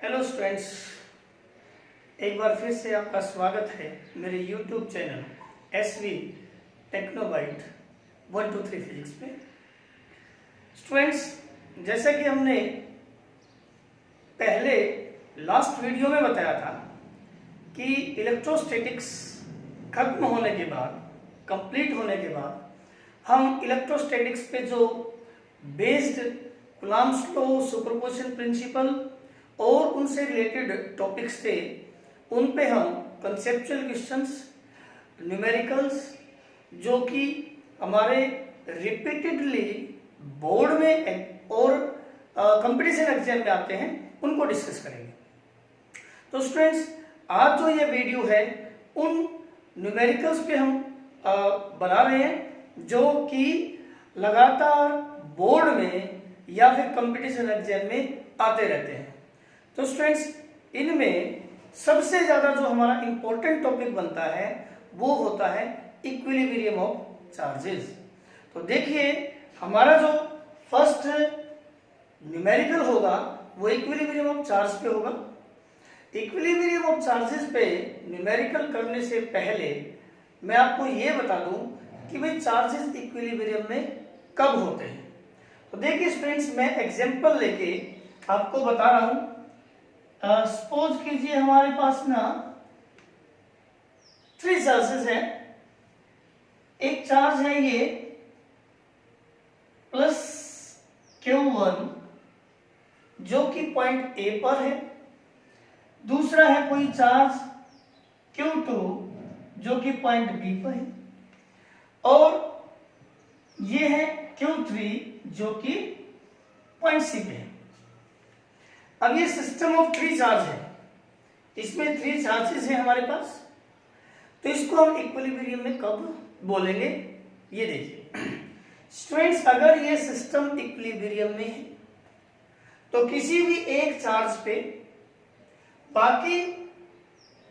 Hello students, एक बार फिर से आपका स्वागत है मेरे YouTube चैनल SV टेक्नोबाइट 123 फिजिक्स में। स्टूडेंट्स, जैसा कि हमने पहले लास्ट वीडियो में बताया था कि इलेक्ट्रोस्टैटिक्स खत्म होने के बाद, कंप्लीट होने के बाद, हम इलेक्ट्रोस्टैटिक्स पे जो based Coulomb's law, superposition principle और उनसे रिलेटेड टॉपिक्स थे, उन पे हम कंसेप्चुअल क्वेश्चंस, न्यूमेरिकल्स जो कि हमारे रिपीटेडली बोर्ड में और कंपटीशन एग्जाम में आते हैं, उनको डिस्कस करेंगे। तो स्टूडेंट्स, आज जो ये वीडियो है उन न्यूमेरिकल्स पे हम बना रहे हैं जो कि लगातार बोर्ड में या फिर कंपटीशन एग्जाम में आते रहते हैं। तो स्टूडेंट्स, इनमें सबसे ज्यादा जो हमारा इंपॉर्टेंट टॉपिक बनता है वो होता है इक्विलिब्रियम ऑफ चार्जेस। तो देखिए, हमारा जो फर्स्ट न्यूमेरिकल होगा वो इक्विलिब्रियम ऑफ चार्ज पे होगा। इक्विलिब्रियम ऑफ चार्जेस पे न्यूमेरिकल करने से पहले मैं आपको ये बता दूं कि भाई चार्जेस इक्विलिब्रियम में कब होते हैं। तो देखिए स्टूडेंट्स, मैं एग्जांपल लेके आपको बता रहा हूं। सपोज कीजिए हमारे पास ना 3 चार्जेस है। एक चार्ज है ये प्लस Q1 जो कि पॉइंट A पर है। दूसरा है कोई चार्ज Q2 जो कि पॉइंट B पर है, और ये है Q3 जो कि पॉइंट C पे है। अब ये सिस्टम ऑफ 3 चार्ज है, इसमें 3 चार्जेस है हमारे पास। तो इसको हम इक्विलिब्रियम में कब बोलेंगे, ये देखिए स्टूडेंट्स। अगर ये सिस्टम इक्विलिब्रियम में है तो किसी भी एक चार्ज पे बाकी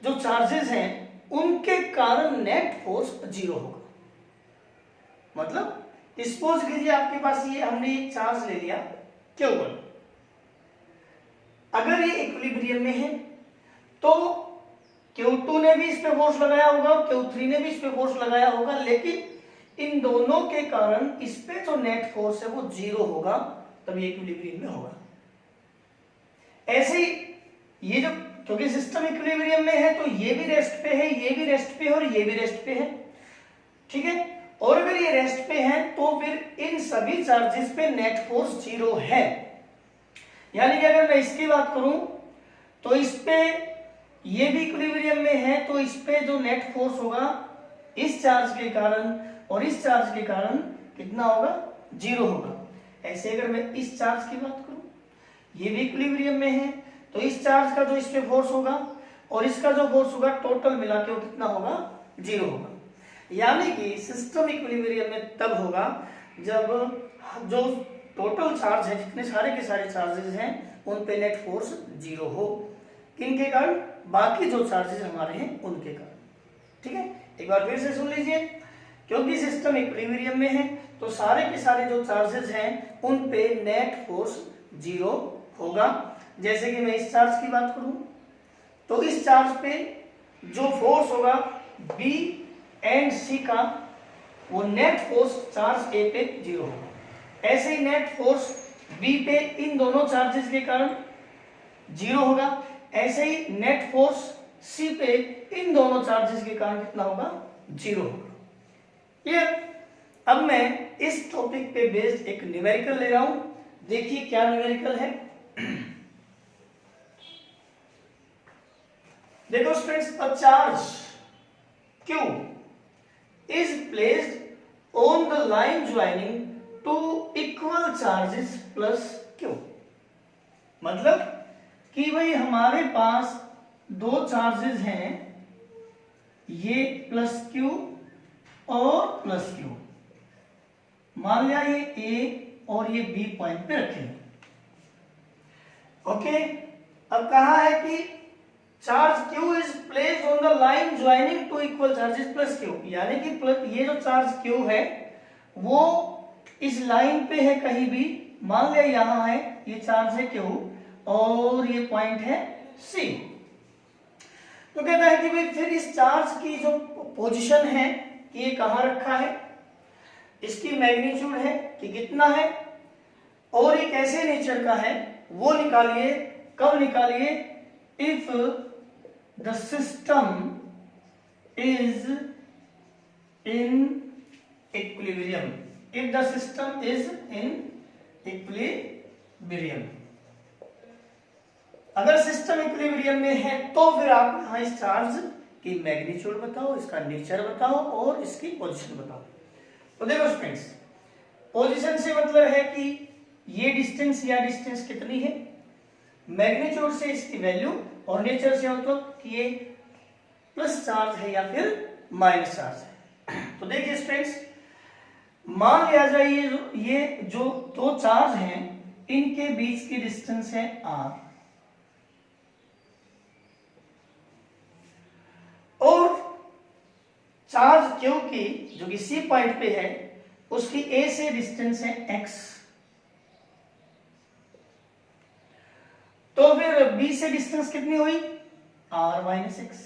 जो चार्जेस हैं उनके कारण नेट फोर्स 0 होगा। मतलब सपोज कीजिए आपके पास ये हमने एक चार्ज ले लिया Q1। अगर ये इक्विलिब्रियम में है तो Q2 ने भी इस पे फोर्स लगाया होगा और Q3 ने भी इस पे फोर्स लगाया होगा, लेकिन इन दोनों के कारण इस पे जो नेट फोर्स है वो 0 होगा, तब ये इक्विलिब्रियम में होगा। ऐसे ही ये जो, क्योंकि सिस्टम इक्विलिब्रियम में है तो ये भी रेस्ट पे है, ये भी रेस्ट पे है और ये भी रेस्ट पे है, ठीक है। और अगर ये रेस्ट पे है तो फिर इन सभी चार्जेस पे नेट फोर्स 0 है। यानी कि अगर मैं इसकी बात करूं तो इस पे ये भी इक्विलिब्रियम में है तो इस पे जो नेट फोर्स होगा इस चार्ज के कारण और इस चार्ज के कारण कितना होगा, 0 होगा। ऐसे अगर मैं इस चार्ज की बात करूं, ये भी इक्विलिब्रियम में है तो इस चार्ज का जो इस पे फोर्स होगा और इसका जो फोर्स होगा टोटल मिला के वो कितना होगा, 0 होगा। यानी कि सिस्टम इक्विलिब्रियम में तब होगा जब जो टोटल चार्ज है, जितने सारे के सारे चार्जेस हैं उन पे नेट फोर्स 0 हो। किनके कारण, बाकी जो चार्जेस हमारे हैं उनके कारण। ठीक है, एक बार फिर से सुन लीजिए। क्योंकि सिस्टम इक्विलिब्रियम में है तो सारे के सारे जो चार्जेस हैं उन पे नेट फोर्स 0 होगा। जैसे कि मैं इस चार्ज की बात करूं तो इस चार्ज पे जो फोर्स होगा B एंड C का, वो नेट फोर्स चार्ज A पे 0 होगा। ऐसे ही नेट फोर्स B पे इन दोनों चार्जेस के कारण 0 होगा। ऐसे ही नेट फोर्स C पे इन दोनों चार्जेस के कारण कितना होगा, 0 होगा। क्लियर। अब मैं इस टॉपिक पे बेस्ड एक न्यूमेरिकल ले रहा हूं। देखिए क्या न्यूमेरिकल है। देखो students, a charge Q is placed on the line joining two equal charges plus Q। मतलब कि भाई हमारे पास 2 चार्जेस हैं, ये प्लस Q और प्लस Q। मान लिया ये A और ये B पॉइंट पे रखेंगे। ओके, अब कहा है कि charge Q is placed on the line joining two equal charges plus Q। यानी कि ये जो चार्ज Q है वो इस लाइन पे है कहीं भी, मान लिया यहां है ये चार्ज है Q और ये पॉइंट है सी। तो कहता है कि भाई फिर इस चार्ज की जो पोजीशन है कि ये कहाँ रखा है, इसकी मैग्नीट्यूड है कि कितना है, और ये कैसे नेचर का है वो निकालिए। कब निकालिए? If the system is in equilibrium, if the system is in equilibrium. अगर सिस्टम इक्विलिब्रियम में है तो फिर आप यहाँ इस चार्ज की मैग्नीट्यूड बताओ, इसका नेचर बताओ और इसकी पोजीशन बताओ। तो देखो स्टूडेंट्स, पोजीशन से मतलब है कि ये डिस्टेंस या डिस्टेंस कितनी है, मैग्नीट्यूड से इसकी वैल्यू, और नेचर से मतलब कि ये प्लस चार्ज है या फिर माइनस चार्ज है। तो देखिए स्टूडेंट्स, मान लिया जाए ये जो दो चार्ज हैं इनके बीच की डिस्टेंस है r, और चार्ज Q की जो कि C पॉइंट पे है उसकी A से डिस्टेंस है x। तो फिर B से डिस्टेंस कितनी हुई? r माइनस x,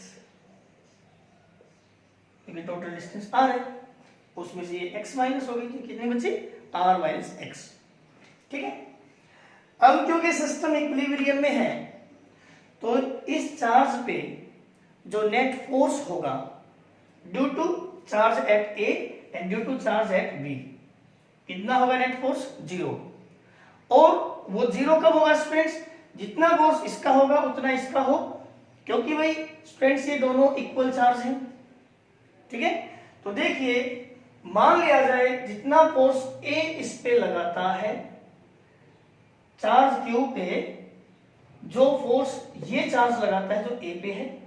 क्योंकि टोटल डिस्टेंस r है, उसमें से ये x माइनस हो गई, तो कितनी बची? r minus x। ठीक है। अब क्योंकि सिस्टम इक्विलिब्रियम में है तो इस चार्ज पे जो नेट फोर्स होगा due to charge at A and due to charge at B, कितना होगा नेट फोर्स? 0। और वो 0 कब होगा स्टूडेंट्स? जितना फोर्स इसका होगा उतना इसका हो, क्योंकि भाई स्टूडेंट्स ये दोनों इक्वल चार्ज हैं। ठीक है। तो देखिए, मान लिया जाए जितना फोर्स A इस पे लगाता है चार्ज Q पे, जो फोर्स ये चार्ज लगाता है जो A पे है,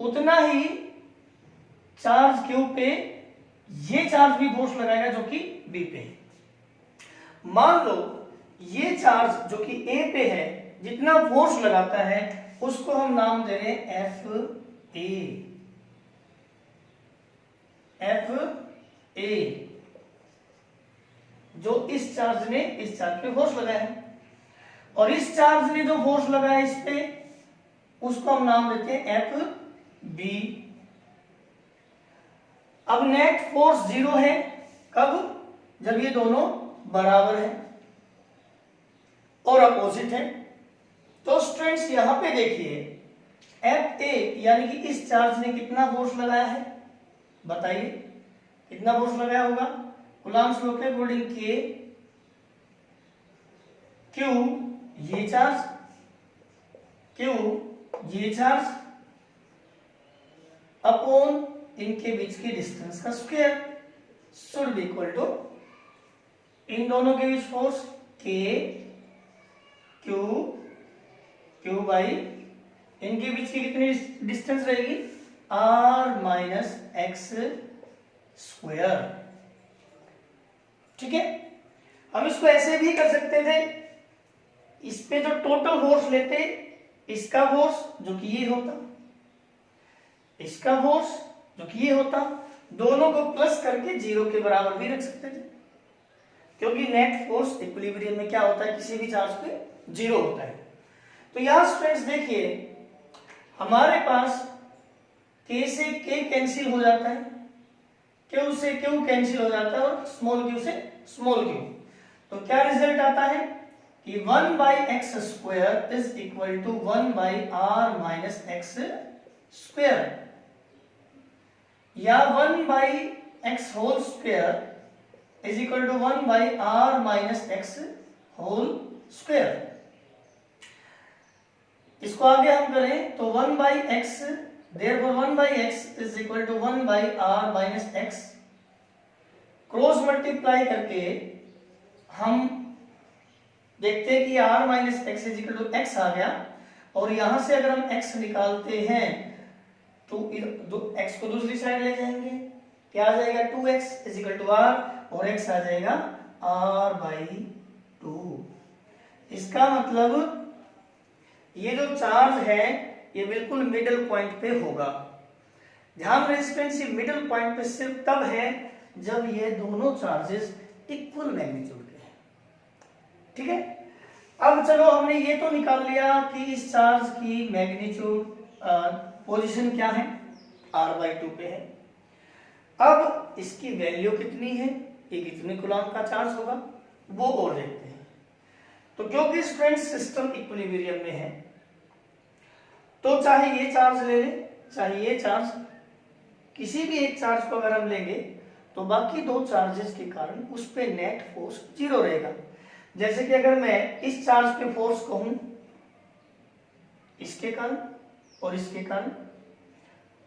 उतना ही चार्ज Q पे ये चार्ज भी फोर्स लगाएगा जो कि B पे है। मान लो ये चार्ज जो कि A पे है जितना फोर्स लगाता है उसको हम नाम दे रहे हैं FA, जो इस चार्ज ने इस चार्ज पे फोर्स लगाया है, और इस चार्ज ने जो फोर्स लगाया इस पे उसको हम नाम देते हैं FB। अब नेट फोर्स 0 है कब? जब ये दोनों बराबर है और अपोजिट है। तो स्टूडेंट्स यहां पे देखिए FA यानी कि इस चार्ज ने कितना फोर्स लगाया है, बताइए कितना फोर्स लगाया होगा? कूलम्ब्स लॉ के अकॉर्डिंग K Q ये चार्ज, Q ये चार्ज अपॉन इनके बीच की डिस्टेंस का square should be equal to इन दोनों के बीच फोर्स K Q बाई इनके बीच की कितनी डिस्टेंस रहेगी? R minus x square. ठीक है। हम इसको ऐसे भी कर सकते थे, इस पे जो टोटल फोर्स लेते, इसका फोर्स जो कि ये होता, इसका फोर्स जो कि ये होता, दोनों को प्लस करके 0 के बराबर भी रख सकते थे, क्योंकि नेट फोर्स इक्विलिब्रियम में क्या होता है, किसी भी चार्ज पे 0 होता है। तो यहां स्टूडेंट्स देखिए, हमारे पास K से K कैंसिल हो जाता है, Q से Q कैंसिल हो जाता है और स्मॉल q से स्मॉल q। तो क्या रिजल्ट आता है कि 1 by X square is equal to 1 by r minus x square, या 1 by X whole square is equal to 1 by r minus X whole square. इसको आगे हम करें तो 1 by X, therefore 1 by x is equal to 1 by r minus x, cross multiply करके हम देखते हैं कि r minus x is equal to x आ गया, और यहां से अगर हम x निकालते हैं तो x को दूसरी साइड ले जाएंगे, क्या आ जाएगा? 2x is equal to r, और x आ जाएगा r बाई 2। इसका मतलब ये जो चार्ज है ये बिल्कुल मिडिल पॉइंट पे होगा। ध्यान रेजिस्टेंस मिडिल पॉइंट पे सिर्फ तब है जब ये दोनों चार्जेस इक्वल मैग्नीट्यूड के हैं। ठीक है। अब चलो हमने ये तो निकाल लिया कि इस चार्ज की मैग्नीट्यूड पोजीशन क्या है, r/2 पे है। अब इसकी वैल्यू कितनी है, ये कितने कूलम्ब का चार्ज होगा वो और देखते हैं। तो क्योंकि स्टूडेंट सिस्टम इक्विलिब्रियम में है तो चाहे ये चार्ज ले ले चाहे ये चार्ज, किसी भी एक चार्ज को अगर हम लेंगे तो बाकी दो चार्जेस के कारण उस पे नेट फोर्स जीरो रहेगा। जैसे कि अगर मैं इस चार्ज पे फोर्स कहूं इसके कारण और इसके कारण,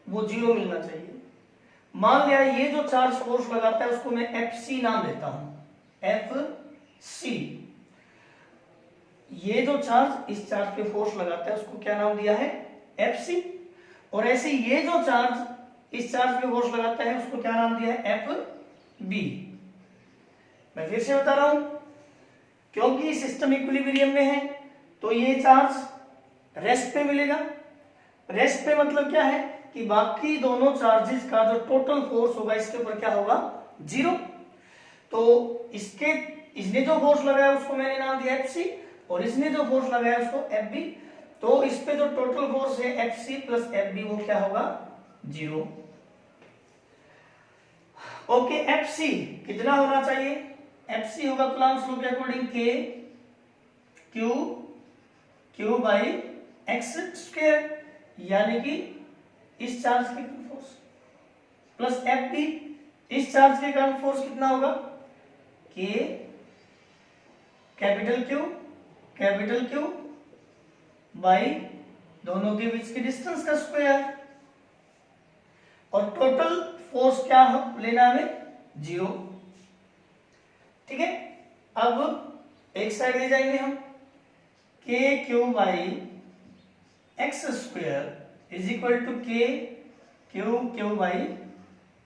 वो जीरो मिलना चाहिए। मान लिया ये जो चार्ज फोर्स लगाता है उसको मैं FC नाम देता हूं, FC। ये जो चार्ज इस चार्ज पे फोर्स लगाता है उसको क्या नाम दिया है, FC। और ऐसे ये जो चार्ज इस चार्ज पे फोर्स लगाता है उसको क्या नाम दिया है, FB। मैं फिर से बता रहा हूं, क्योंकि सिस्टम इक्विलिब्रियम में है तो ये चार्ज रेस्ट पे मिलेगा। रेस्ट पे मतलब क्या है कि बाकी दोनों चार्जेस का जो टोटल फोर्स होगा इसके ऊपर क्या होगा, जीरो। तो इसने जो फोर्स लगाया उसको मैंने नाम दिया FC और इसने जो फोर्स लगाया उसको FB। तो इस पे जो टोटल फोर्स है FC प्लस FB वो क्या होगा, जीरो। ओके, FC कितना होना चाहिए, FC होगा कूलम्ब्स लॉ के according Q by x square, यानी कि इस चार्ज के कारण फोर्स प्लस FB, इस चार्ज के कारण फोर्स कितना होगा, K कैपिटल Q बाई दोनों के बीच के डिस्टेंस का स्क्वायर, और टोटल फोर्स क्या लेना हमें, जीरो। ठीक है, अब एक साइड ले जाएंगे हम, KQ by x square is equal to KQ by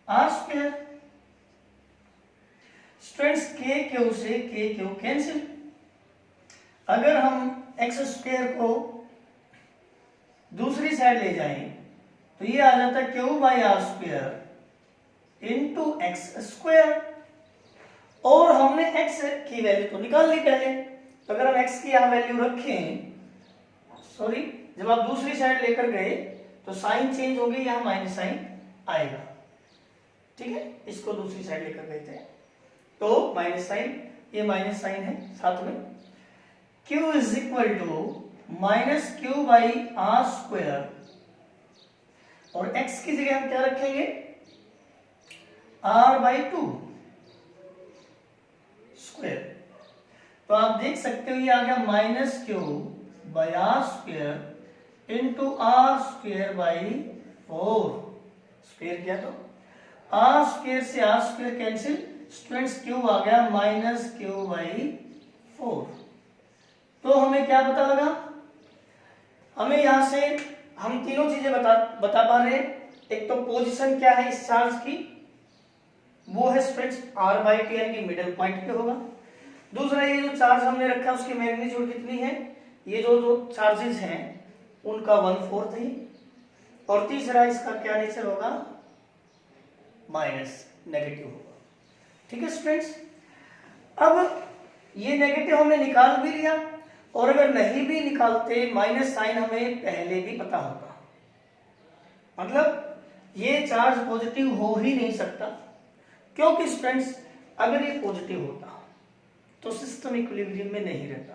R square. Students KQ से KQ कैंसिल। अगर हम x स्क्वायर को दूसरी साइड ले जाएं तो ये आ जाता है Q by R square into x square. और हमने x की वैल्यू तो निकाल ली पहले, तो अगर हम x की यहां वैल्यू रखें, सॉरी जब आप दूसरी साइड लेकर गए तो साइन चेंज हो गई, यहां माइनस साइन आएगा। ठीक है, इसको दूसरी साइड लेकर गए थे तो माइनस साइन, ये माइनस साइन है साथ में। Q is equal to minus Q by R square, और x की जगह हम क्या रखेंगे, R/2 स्क्वायर। तो आप देख सकते हो ये आ गया minus Q by R square into R square by 4। Square किया तो R स्क्वायर से R square cancel, students Q आ गया माइनस Q बाई 4। तो हमें क्या पता लगा, हमें यहां से हम तीनों चीजें बता पा रहे हैं। एक तो पोजीशन क्या है इस चार्ज की, वो है स्ट्रेच R/T यानी कि मिडिल पॉइंट पे होगा। दूसरा ये जो चार्ज हमने रखा उसकी मैग्नीट्यूड कितनी है, ये जो चार्जेस हैं उनका 1/4 है। और तीसरा इसका क्या नेचर होगा, माइनस नेगेटिव होगा। ठीक है स्टूडेंट्स, अब ये नेगेटिव हमने निकाल भी लिया, और अगर नहीं भी निकालते माइनस साइन हमें पहले भी पता होगा, मतलब ये चार्ज पॉजिटिव हो ही नहीं सकता। क्योंकि स्टूडेंट्स अगर ये पॉजिटिव होता तो सिस्टम इक्विलिब्रियम में नहीं रहता।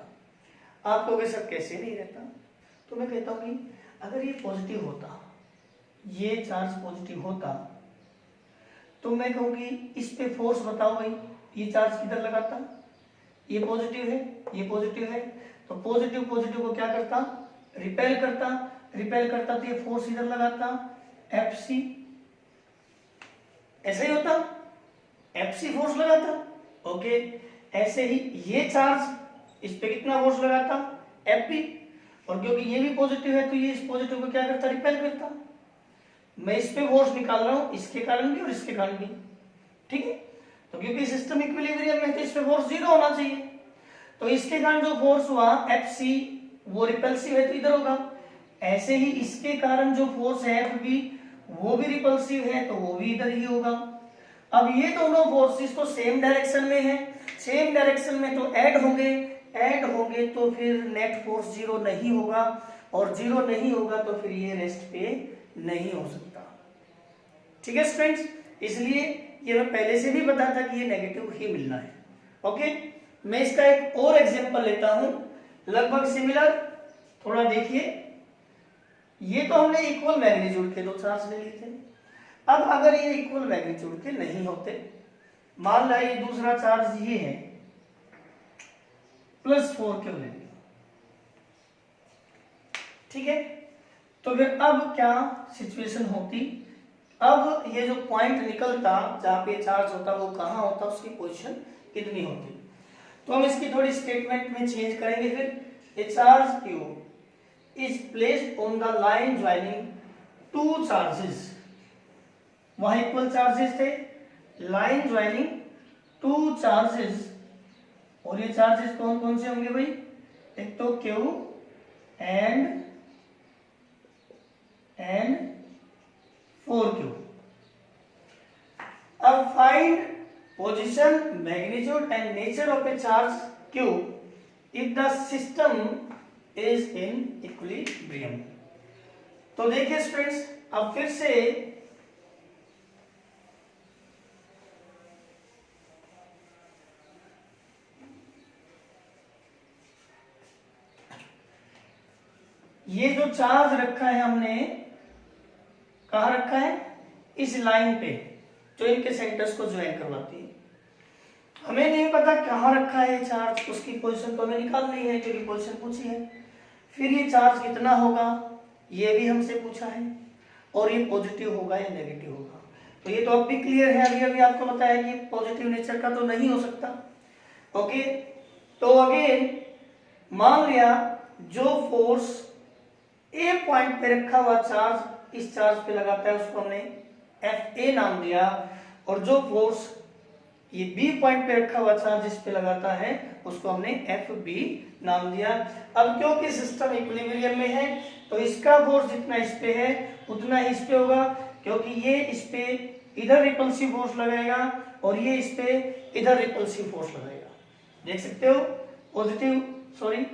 आप कहोगे सर कैसे नहीं रहता, तो मैं कहता हूं कि अगर ये पॉजिटिव होता, ये चार्ज पॉजिटिव होता, तो मैं कहूंगी इस पे फोर्स बताओ भाई, ये चार्ज किधर लगाता, ये पॉजिटिव है ये पॉजिटिव है, तो पॉजिटिव को क्या करता, रिपेल करता, तो ये फोर्स इधर लगाता FC, ऐसे ही होता, FC फोर्स लगाता। ओके, ऐसे ही ये चार्ज इस पे कितना फोर्स लगाता, FB, और क्योंकि ये भी पॉजिटिव है तो ये इस पॉजिटिव को क्या करता, रिपेल करता। मैं इस पे फोर्स निकाल रहा हूं, इसके कारण भी और इसके कारण भी। ठीक है, तो क्योंकि सिस्टम इक्विलिब्रियम में तो इस पे फोर्स जीरो होना चाहिए, तो इसके कारण जो फोर्स हुआ FC वो रिपल्सिव है तो इधर होगा। ऐसे ही इसके कारण जो फोर्स है FB वो भी रिपल्सिव है तो वो भी इधर ही होगा। अब ये दोनों फोर्सेस तो सेम डायरेक्शन में है, सेम डायरेक्शन में तो ऐड होंगे, ऐड होंगे तो फिर नेट फोर्स जीरो नहीं होगा, और जीरो नहीं होगा तो फिर ये रेस्ट पे नहीं हो सकता। ठीक है स्टूडेंट्स, इसलिए ये मैं पहले से भी बता था कि ये नेगेटिव ही मिलना है। ओके, मैं इसका एक और एग्जांपल लेता हूं, लगभग सिमिलर। थोड़ा देखिए, ये तो हमने इक्वल मैग्नीट्यूड के दो चार्ज ले लिए थे। अब अगर ये इक्वल मैग्नीट्यूड के नहीं होते, मान लो ये दूसरा चार्ज ये है +4 क्यों ले लिया, ठीक है, तो फिर अब क्या सिचुएशन होती, अब ये जो पॉइंट निकलता जहां पे चार्ज होता वो कहां होता, उसकी पोजीशन कितनी होती। तो हम इसकी थोड़ी स्टेटमेंट में चेंज करेंगे। फिर ए charge Q is placed on the line joining two charges, वहां इक्वल चार्जेस थे, लाइन ज्वाइनिंग टू चार्जेस, और ये चार्जेस कौन कौन से होंगे भाई, एक तो Q एंड 4Q। अब find position, magnitude and nature of A charge Q if the system is in equilibrium. तो देखिए स्टूडेंट्स, अब फिर से ये जो चार्ज रखा है हमने, कहां रखा है, इस लाइन पे जो इनके सेंटर्स को ज्वाइन करवाती है। हमें नहीं पता कहां रखा है चार्ज, उसकी पोजीशन तो हमें निकालनी है क्योंकि पोजीशन पूछी है। फिर ये चार्ज कितना होगा ये भी हमसे पूछा है, और ये पॉजिटिव होगा या नेगेटिव होगा। तो ये तो अब भी क्लियर है, अभी अभी आपको बताया कि पॉजिटिव नेचर का तो नहीं हो सकता। ओके, तो अगेन मान लिया जो फोर्स ए पॉइंट पे रखा हुआ चार्ज इस चार्ज पे लगाता है उसको हमने Fa नाम दिया, और जो फोर्स ये बी पॉइंट पे रखा हुआ चार्ज इस पे लगाता है उसको हमने Fb नाम दिया। अब क्योंकि सिस्टम इक्विलिब्रियम में है तो इसका फोर्स जितना इस पे है उतना ही इस पे होगा, क्योंकि ये इस पे इधर रिपल्सिव फोर्स लगाएगा और ये इस पे इधर रिपल्सिव फोर्स लगाएगा। देख सकते हो, पॉजिटिव सॉरी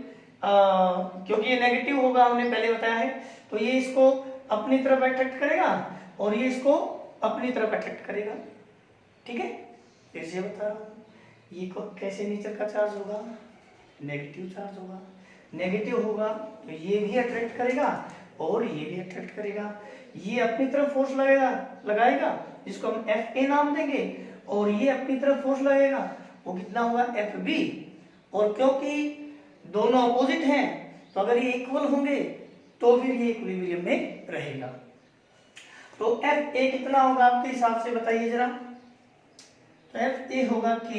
क्योंकि ये नेगेटिव होगा हमने पहले बताया है, तो ये इसको अपनी तरफ अट्रैक्ट करेगा और ये इसको अपनी तरफ अट्रैक्ट करेगा। ठीक है, फिर से बता रहा हूँ, ये कैसे नेचर का चार्ज होगा, नेगेटिव चार्ज होगा। नेगेटिव होगा तो ये भी अट्रैक्ट करेगा और ये भी अट्रैक्ट करेगा। ये अपनी तरफ फोर्स लगाएगा जिसको हम Fa नाम देंगे, और ये अपनी तरफ फोर्स लगेगा, वो कितना होगा Fb। और क्योंकि दोनों अपोजिट हैं तो अगर ये इक्वल होंगे तो फिर ये इक्विलिब्रियम में रहेगा। तो Fa कितना होगा आपके हिसाब से बताइए जरा। तो Fa होगा K,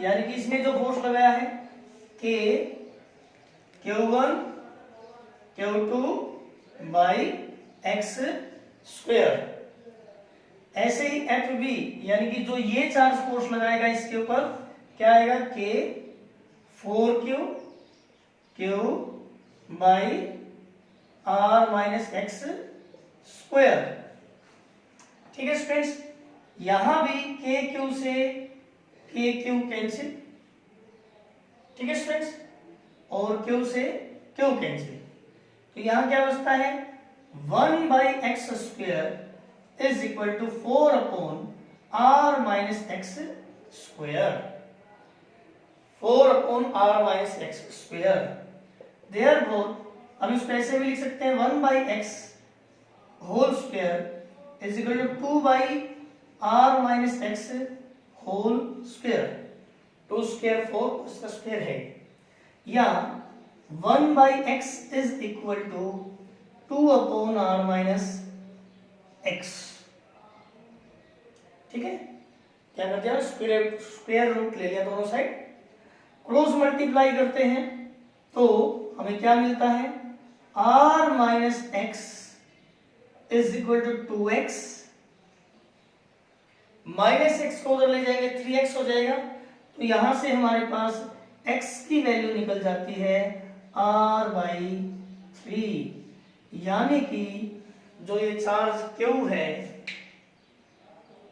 यानी कि इसमें जो फोर्स लगाया है K Q1 Q2 by x square. ऐसे ही Fb यानी कि जो ये चार्ज फोर्स लगाएगा इसके ऊपर क्या आएगा, K 4Q Q by R minus x square. ठीक है स्टूडेंट्स, यहां भी के क्यू से के क्यू कैंसिल, ठीक है स्टूडेंट्स, और क्यू से क्यू कैंसिल। तो यहां क्या बचता है, 1 by X square is equal to 4 upon R minus x square, 4 upon R minus x square. Therefore हम इसको ऐसे भी लिख सकते हैं 1 by X whole square is equal to 2 by R minus X whole square. 2 square 4 उसका square है, या 1 by X is equal to 2 upon R minus X. ठीक है, क्या कर दिया, स्क्वायर रूट ले लिया दोनों साइड, क्रॉस मल्टीप्लाई करते हैं तो हमें क्या मिलता है, r minus x is equal to 2x, minus X को उधर ले जाएंगे 3x हो जाएगा, तो यहां से हमारे पास x की वैल्यू निकल जाती है r बाई 3, यानी कि जो ये चार्ज Q है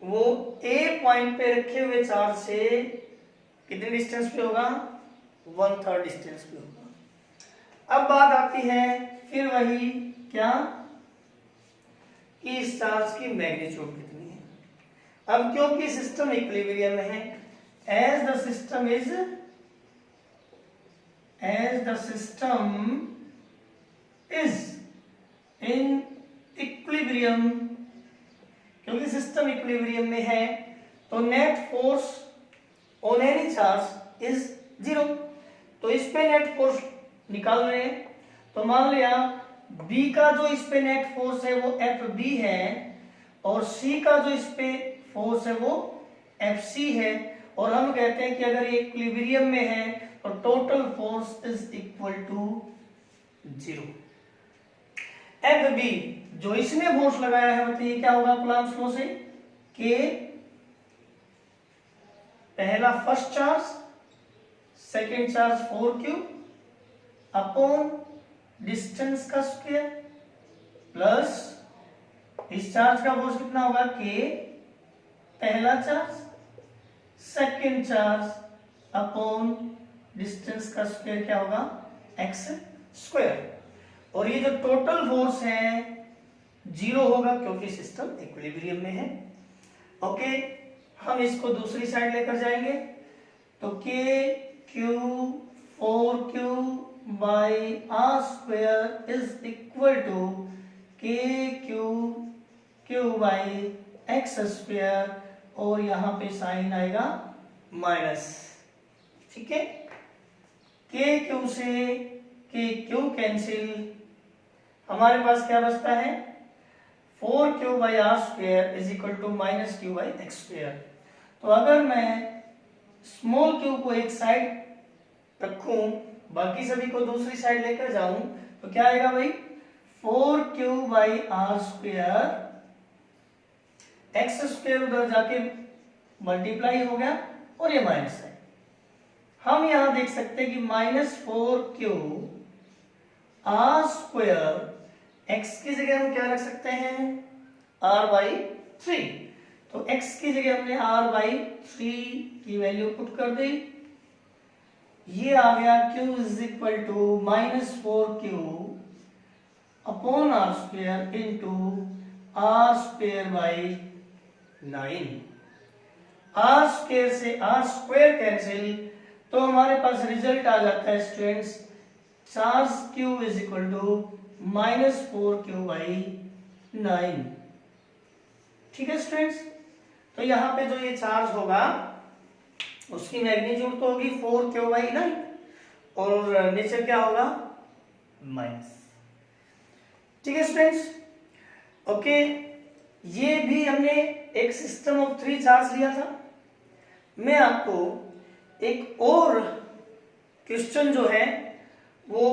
वो A पॉइंट पे रखे हुए चार्ज से कितने डिस्टेंस पे होगा, 1/3 डिस्टेंस पे होगा। अब बात आती है फिर वही क्या कि इस चार्ज की मैग्नीट्यूड कितनी है। अब क्योंकि सिस्टम इक्विलिब्रियम में है, as the system is in equilibrium, क्योंकि सिस्टम इक्विलिब्रियम में है तो net force on any charge is 0। तो इस पे नेट फोर्स निकाल रहे हैं, तो मान लिया B का जो इस पे नेट फोर्स है वो FB है और C का जो इस पे फोर्स है वो FC है, और हम कहते हैं कि अगर ये इक्विलिब्रियम में है तो total force is equal to 0। FB जो इसने फोर्स लगाया है बताइए क्या होगा कूलम्ब्स लॉ से, K पहला first charge, second charge 4Q upon distance का स्क्वायर प्लस इस चार्ज का फोर्स कितना होगा K पहला charge, second charge upon distance का स्क्वायर क्या होगा x स्क्वायर। और ये जो टोटल फोर्स है 0 होगा क्योंकि सिस्टम इक्विलिब्रियम में है। ओके, हम इसको दूसरी साइड लेकर जाएंगे तो KQ 4Q by R square is equal to KQ Q by X square, और यहां पे साइन आएगा माइनस। ठीक है, KQ से KQ कैंसिल, हमारे पास क्या बचता है 4Q by R square is equal to minus Q by X square। तो अगर मैं स्मॉल q को एक साइड रखूं बाकी सभी को दूसरी साइड लेकर जाऊं तो क्या आएगा भाई 4Q by R square, X square उधर जाके मल्टीप्लाई हो गया और ये माइनस है। हम यहां देख सकते हैं कि minus 4Q R square, x की जगह हम क्या रख सकते हैं r by 3, तो x की जगह हमने r by 3 की वैल्यू पुट कर दी, ये आ गया q is equal to minus 4Q upon r square into r square by 9। r square से r स्क्वायर कैंसिल, तो हमारे पास रिजल्ट आ जाता है students charge q is equal to minus 4Q by 9। ठीक है स्टूडेंट्स, तो यहाँ पे जो ये चार्ज होगा उसकी मैग्नीट्यूड तो होगी 4Q बाई 9 और नीचे क्या होगा माइनस। ठीक है स्टूडेंट्स, ओके, ये भी हमने एक सिस्टम ऑफ 3 चार्ज लिया था। मैं आपको एक और क्वेश्चन जो है वो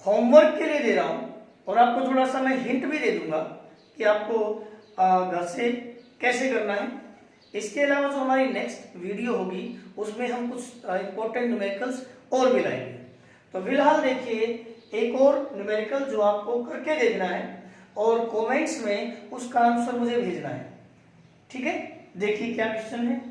होमवर्क के लिए दे रहा हूं और आपको थोड़ा सा मैं हिंट भी दे दूंगा कि आपको घर से कैसे करना है। इसके अलावा जो हमारी नेक्स्ट वीडियो होगी उसमें हम कुछ इंपॉर्टेंट न्यूमेरिकल्स और भी लाएंगे। तो फिलहाल देखिए एक और न्यूमेरिकल जो आपको करके देखना है और कमेंट्स में उसका आंसर मुझे भेजना है। ठीक है, देखिए क्या क्वेश्चन है।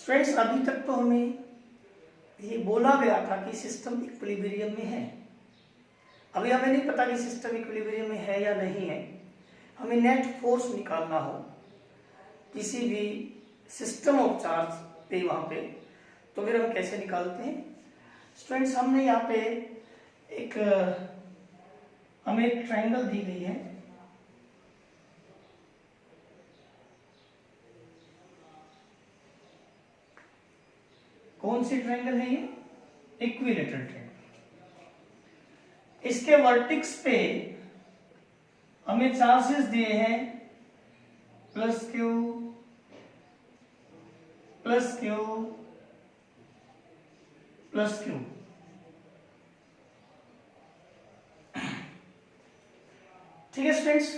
फ्रेंड्स, अभी तक तो हमें ये बोला गया था कि सिस्टम इक्विलिब्रियम में है। अभी हमें नहीं पता कि सिस्टम इक्विलिब्रियम में है या नहीं है। हमें नेट फोर्स निकालना हो किसी भी सिस्टम ऑफ चार्ज पे वहां पे, तो फिर हम कैसे निकालते हैं स्टूडेंट्स। हमने यहाँ पे एक हमें एक ट्रायंगल दी गई है, कौन सी ट्रायंगल है ये, इक्विलेटरल ट्रायंगल। इसके वर्टिक्स पे हमें चार्जेस दिए हैं plus Q plus Q plus Q. ठीक है स्टूडेंट्स,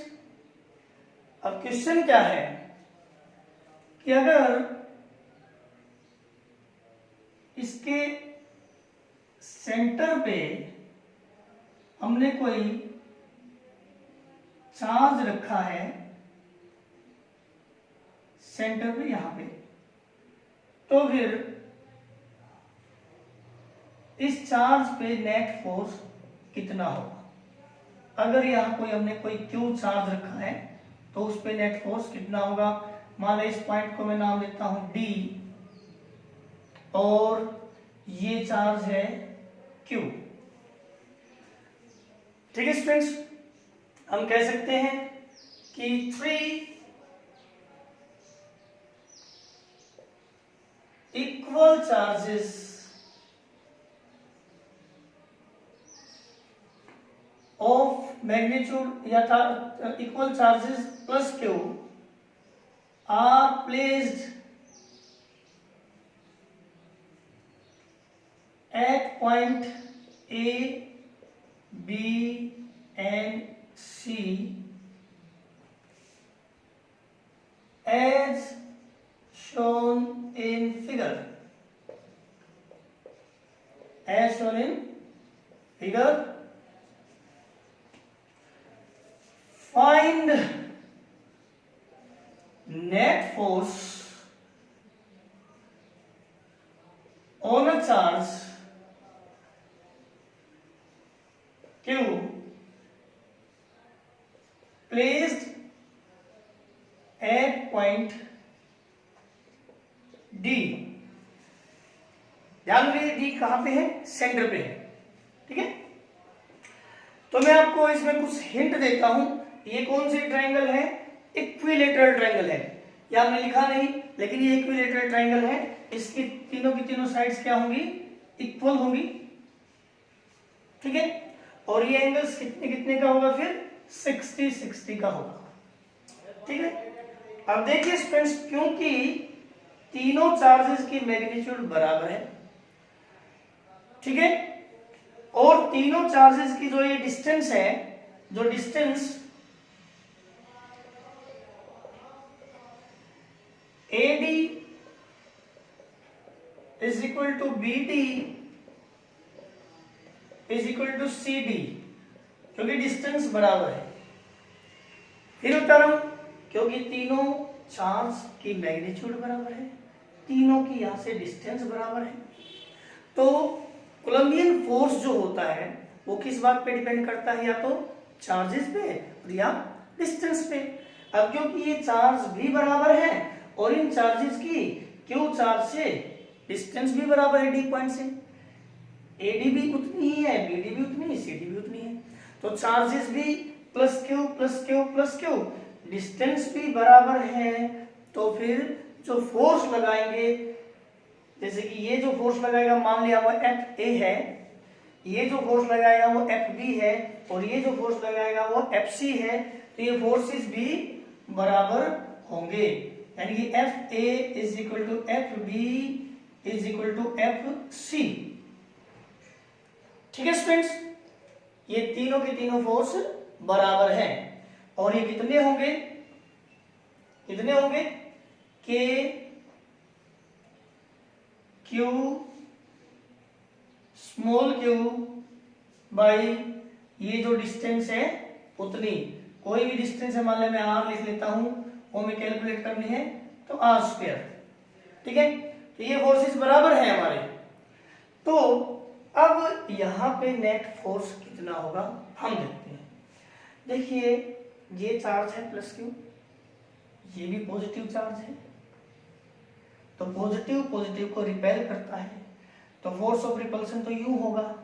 अब क्वेश्चन क्या है कि अगर इसके सेंटर पे हमने कोई चार्ज रखा है, सेंटर पे यहां पे, तो फिर इस चार्ज पे नेट फोर्स कितना होगा? अगर यहां हमने कोई क्यू चार्ज रखा है तो उस पे नेट फोर्स कितना होगा? मान लो इस पॉइंट को मैं नाम देता हूं डी और ये चार्ज है क्यू। ठीक है स्टूडेंट्स, हम कह सकते हैं कि 3 इक्वल चार्जेस ऑफ मैग्नीट्यूड या equal charges plus Q R placed at point A, B and C as shown in figure. As shown in figure, find net force on a charge Q placed at point D। ध्यान रखिए D कहां पे है? Centre पे है। ठीक है, तो मैं आपको इसमें कुछ हिंट देता हूं। ये कौन सी ट्रायंगल है? इक्विलेटरल ट्रायंगल है। ये हमने लिखा नहीं, लेकिन ये इक्विलेटरल ट्रायंगल है। इसकी तीनों की तीनों साइड्स क्या होंगी? इक्वल होंगी। ठीक है, और ये एंगल्स कितने कितने का होगा? फिर 60-60 का होगा। ठीक है, अब देखिए स्टूडेंट्स, क्योंकि तीनों चार्जेस की मैग्नीट्यूड बराबर है, ठीक है, और तीनों चार्जेस की जो ये डिस्टेंस है, जो distance AD is equal to BD is equal to CD, क्योंकि डिस्टेंस बराबर है। फिर उत्तर, क्योंकि तीनों चार्ज की मैग्नीट्यूड बराबर है, तीनों की यहां से डिस्टेंस बराबर है, तो कोलम्बियन फोर्स जो होता है वो किस बात पे डिपेंड करता है? या तो चार्जेस पे और या डिस्टेंस पे। अब क्योंकि ये चार्ज भी बराबर है और इन चार्जेस की क्यू चार्ज से डिस्टेंस भी बराबर है डी पॉइंट से, एडी भी उतनी ही है, बीडी भी उतनी है, सीडी भी उतनी है, तो चार्जेस भी plus Q plus Q plus Q, distance भी बराबर है, तो फिर जो फोर्स लगाएंगे, जैसे कि ये जो फोर्स लगाएगा मान लिया वो एफ ए है, ये जो फोर्स लगाएगा वो एफ बी है, और ये जो फोर्स लगाएगा वो एफ सी है, तो ये फोर्सेस भी बराबर होंगे, यानी कि F A is equal to F B is equal to F C. ठीक है स्टूडेंट्स, ये तीनों के तीनों फोर्स बराबर हैं, और ये कितने होंगे? कितने होंगे? के क्यू स्मॉल क्यू बाई ये जो डिस्टेंस है उतनी, कोई भी डिस्टेंस है, मान लो मैं आर लिख लेता हूं, वो मैं कैलकुलेट करनी है तो आर स्क्वायर। ठीक है, तो ये फोर्सेस बराबर है हमारे। तो अब यहां पे नेट फोर्स कितना होगा हम देखते हैं। देखिए ये चार्ज है प्लस क्यू, ये भी पॉजिटिव चार्ज है, तो पॉजिटिव पॉजिटिव को रिपेल करता है, तो फोर्स ऑफ रिपल्सन तो यू होगा,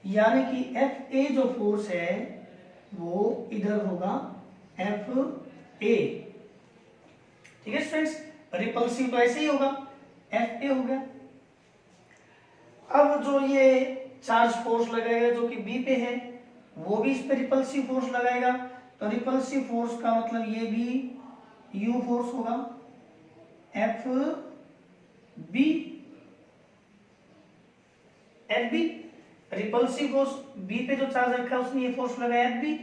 यानी कि एफ ए जो फोर्स है वो इधर होगा एफ ए। ठीक है स्टूडेंट्स, रिपल्सिव तो ऐसे ही होगा, एफ ए हो गया। अब जो ये चार्ज फोर्स लगाएगा जो कि बी पे है, वो भी इस पे रिपल्सिव फोर्स लगाएगा, तो रिपल्सिव फोर्स का मतलब ये भी यू फोर्स होगा, F B. F B, repulsive force B पे जो चार्ज रखा है उसने ये फोर्स लगाया एफ बी।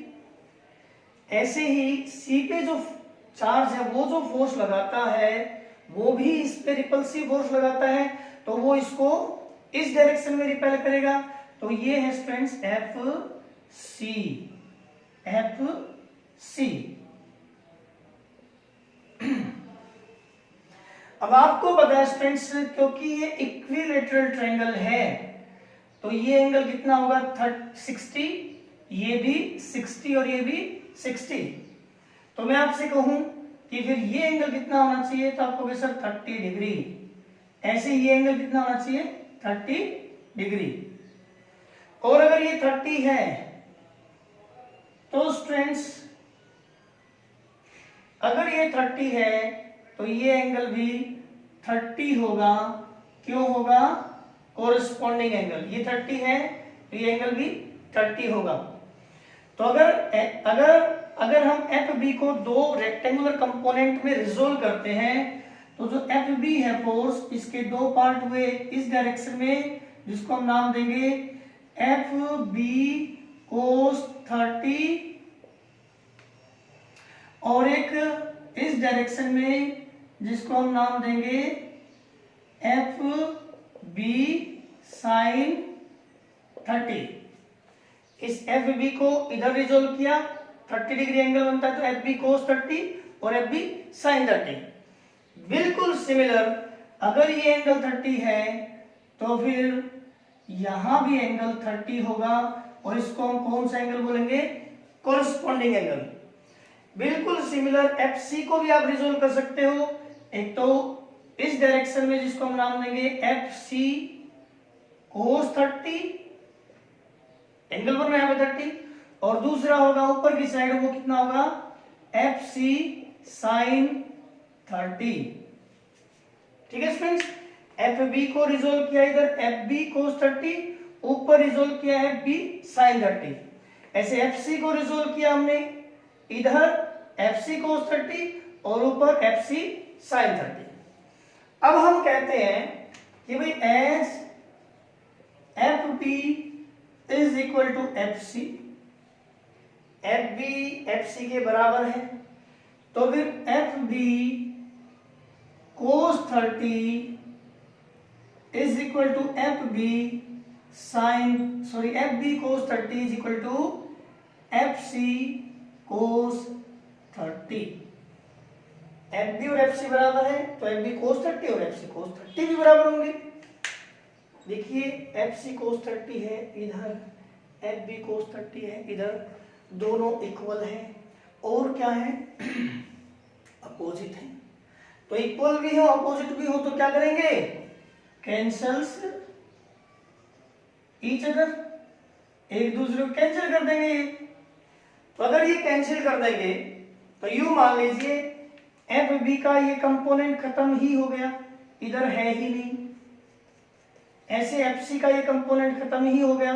ऐसे ही सी पे जो चार्ज है वो जो फोर्स लगाता है वो भी इस पे रिपल्सिव फोर्स लगाता है, तो वो इसको इस डायरेक्शन में रिपेल करेगा। तो ये है students F C, F C. अब आपको पता है स्टूडेंट्स, क्योंकि ये इक्विलेटरल ट्रायंगल है तो ये एंगल कितना होगा 60, ये भी 60 और ये भी 60। तो मैं आपसे कहूं कि फिर ये एंगल कितना होना चाहिए, तो आपको सर 30 डिग्री। ऐसे ये एंगल कितना होना चाहिए 30 डिग्री। और अगर ये 30 है तो स्टूडेंट्स अगर ये 30 है तो ये एंगल भी 30 होगा। क्यों होगा, कोरिस्पॉन्डिंग एंगल, ये 30 है तो ये एंगल भी 30 होगा। तो अगर हम एफ बी को दो रेक्टेंगुलर कंपोनेंट में रिजोल्व करते हैं तो जो एफ बी है फोर्स, इसके दो पार्ट हुए इस डायरेक्शन में जिसको हम नाम देंगे एफ बी कोस 30, और एक इस डायरेक्शन में जिसको हम नाम देंगे एफ बी साइन 30। इस एफ बी को इधर रिजोल्व किया, 30 डिग्री एंगल बनता है तो एफ बी कोस 30 और एफ बी साइन 30। बिल्कुल सिमिलर अगर ये एंगल 30 है तो फिर यहां भी एंगल 30 होगा और इसको हम कौन सा एंगल बोलेंगे, कोरिस्पॉन्डिंग एंगल। बिल्कुल सिमिलर एफ सी को भी आप रिजोल्व कर सकते हो, एक तो इस डायरेक्शन में जिसको हम नाम देंगे एफ सी कोस 30, एंगल बन रहा है 30, और दूसरा होगा ऊपर की साइड वो कितना होगा एफ सी साइन 30। ठीक है फ्रेंड्स, एफ बी को रिजोल्व किया इधर एफ बी कोस 30, ऊपर रिजोल्व किया एफ बी साइन 30। ऐसे एफ सी को रिजोल्व किया हमने इधर एफ सी कोस 30 और ऊपर एफ सी साइन 30। अब हम कहते हैं कि भाई as F B is equal to F C, F B F C के बराबर है, तो फिर F B cos 30 is equal to F B sine F B cos 30 is equal to F C cos 30। F B और F C बराबर है तो F B cos 30 और एफ सी कोस 30 भी बराबर होंगे। देखिए एफ सी कोस 30 है इधर, एफ बी कोस 30 है इधर, दोनों इक्वल हैं और क्या है अपोजिट है। तो इक्वल भी हो अपोजिट भी हो तो क्या करेंगे, कैंसल्स ईच अदर, एक दूसरे को कैंसिल कर देंगे। तो अगर ये कैंसिल कर देंगे तो यूं मान लीजिए एफ बी का ये कंपोनेंट खत्म ही हो गया, इधर है ही नहीं। ऐसे एफ सी का ये कंपोनेंट खत्म ही हो गया,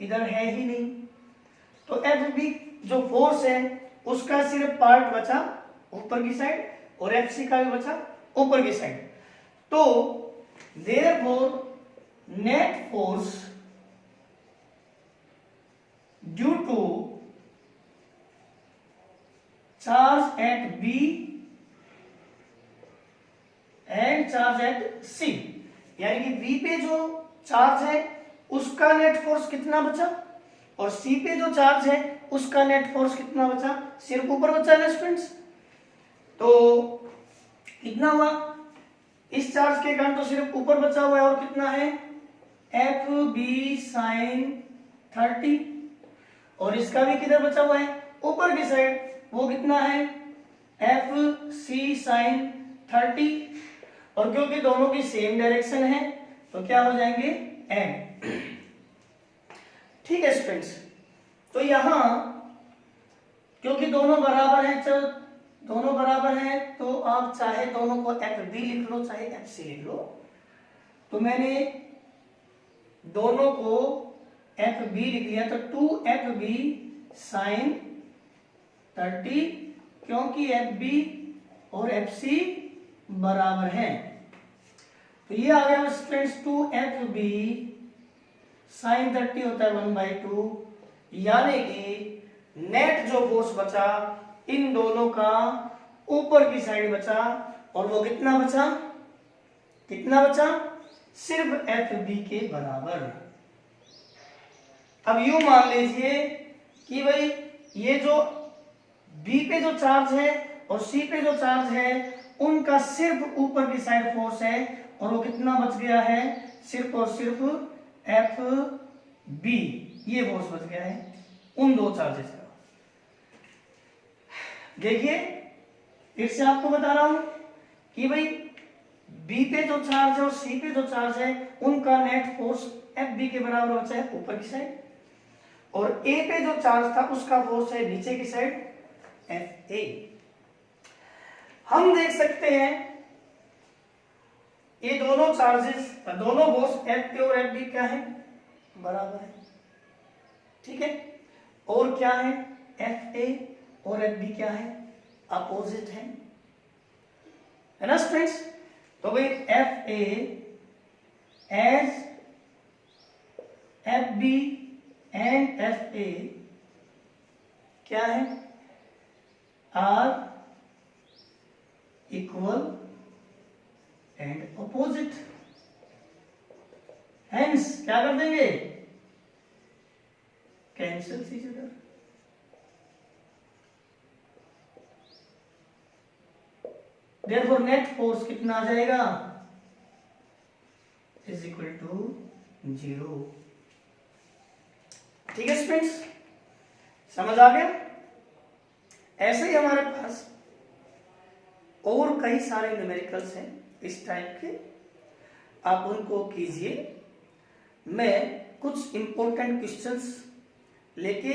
इधर है ही नहीं। तो एफ बी जो फोर्स है उसका सिर्फ पार्ट बचा ऊपर की साइड और एफ सी का भी बचा ऊपर की साइड। तो therefore net force due to charge at B and charge at C, यानी कि बी पे जो चार्ज है उसका नेट फोर्स कितना बचा और सी पे जो चार्ज है उसका नेट फोर्स कितना बचा, सिर्फ ऊपर बचा ना स्टूडेंट्स। तो कितना हुआ, इस चार्ज के कारण तो सिर्फ ऊपर बचा हुआ है और कितना है एफ बी साइन 30, और इसका भी किधर बचा हुआ है ऊपर की साइड, वो कितना है एफ सी साइन 30। और क्योंकि दोनों की सेम डायरेक्शन है तो क्या हो जाएंगे एन। ठीक है स्टूडेंट्स, तो यहां क्योंकि दोनों बराबर हैं, चल दोनों बराबर हैं तो आप चाहे दोनों को एफ बी लिख लो चाहे एफ सी लिख लो। तो मैंने दोनों को एफ बी लिख लिया तो 2FB साइन 30, क्योंकि FB और FC बराबर हैं। तो ये आ गया स्टूडेंट्स 2FB sin 30 होता है 1/2, यानी कि नेट जो फोर्स बचा इन दोनों का ऊपर की साइड बचा, और वो कितना बचा, कितना बचा, सिर्फ FB के बराबर। अब यूं मान लीजिए कि भाई ये जो B पे जो चार्ज है और C पे जो चार्ज है उनका सिर्फ ऊपर की साइड फोर्स है, और वो कितना बच गया है, सिर्फ और सिर्फ FB, ये फोर्स बच गया है उन दो चार्जेस का। देखिए फिर से आपको बता रहा हूं कि भाई B पे जो चार्ज है और C पे जो चार्ज है उनका नेट फोर्स FB के बराबर बचा है ऊपर की साइड, और A पे जो चार्ज था उसका फोर्स है नीचे की साइड FA। हम देख सकते हैं ये दोनों चार्जेस, दोनों फोर्स FA और FB क्या है, बराबर है, ठीक है। और क्या है, FA और FB क्या है, अपोजिट है ना स्टूडेंट्स। तो भाई FA as FB and FA क्या है, are equal and opposite, hence क्या कर देंगे, cancel each other. Therefore net force कितना आ जाएगा, इज इक्वल टू 0। ठीक है स्टूडेंट्स, समझ आ गया। ऐसे ही हमारे पास और कई सारे न्यूमेरिकल्स हैं इस टाइप के, आप उनको कीजिए। मैं कुछ इंपॉर्टेंट क्वेश्चंस लेके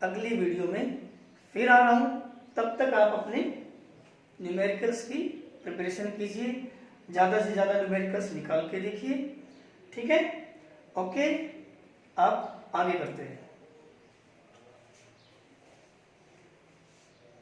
अगली वीडियो में फिर आ रहा हूं, तब तक आप अपने न्यूमेरिकल्स की प्रिपरेशन कीजिए, ज़्यादा से ज़्यादा न्यूमेरिकल्स निकाल के देखिए, ठीक है। ओके, आप आगे करते हैं।